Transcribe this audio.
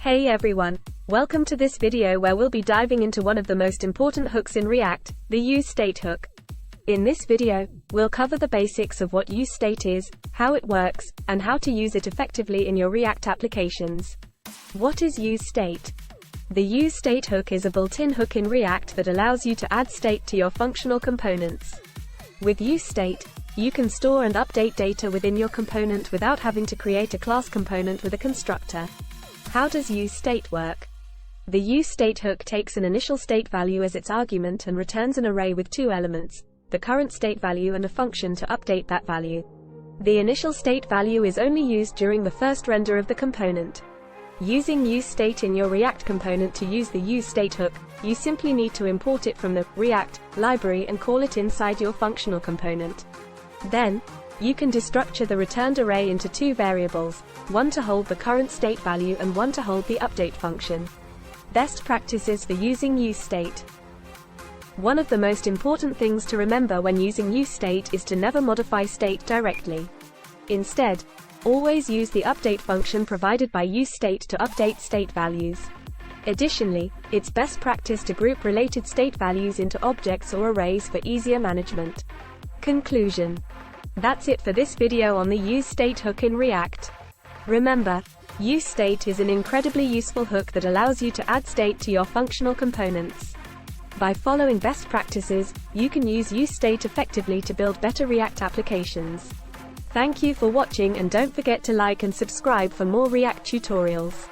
Hey everyone, welcome to this video where we'll be diving into one of the most important hooks in React, the useState hook. In this video, we'll cover the basics of what useState is, how it works, and how to use it effectively in your React applications. What is useState? The useState hook is a built-in hook in React that allows you to add state to your functional components. With useState, you can store and update data within your component without having to create a class component with a constructor. How does useState work? The useState hook takes an initial state value as its argument and returns an array with two elements, the current state value and a function to update that value. The initial state value is only used during the first render of the component. Using useState in your React component to use the useState hook, you simply need to import it from the React library and call it inside your functional component. Then, you can destructure the returned array into two variables, one to hold the current state value and one to hold the update function. Best practices for using useState. One of the most important things to remember when using useState is to never modify state directly. Instead, always use the update function provided by useState to update state values. Additionally, it's best practice to group related state values into objects or arrays for easier management. Conclusion. That's it for this video on the useState hook in React. Remember, useState is an incredibly useful hook that allows you to add state to your functional components. By following best practices, you can use useState effectively to build better React applications. Thank you for watching and don't forget to like and subscribe for more React tutorials.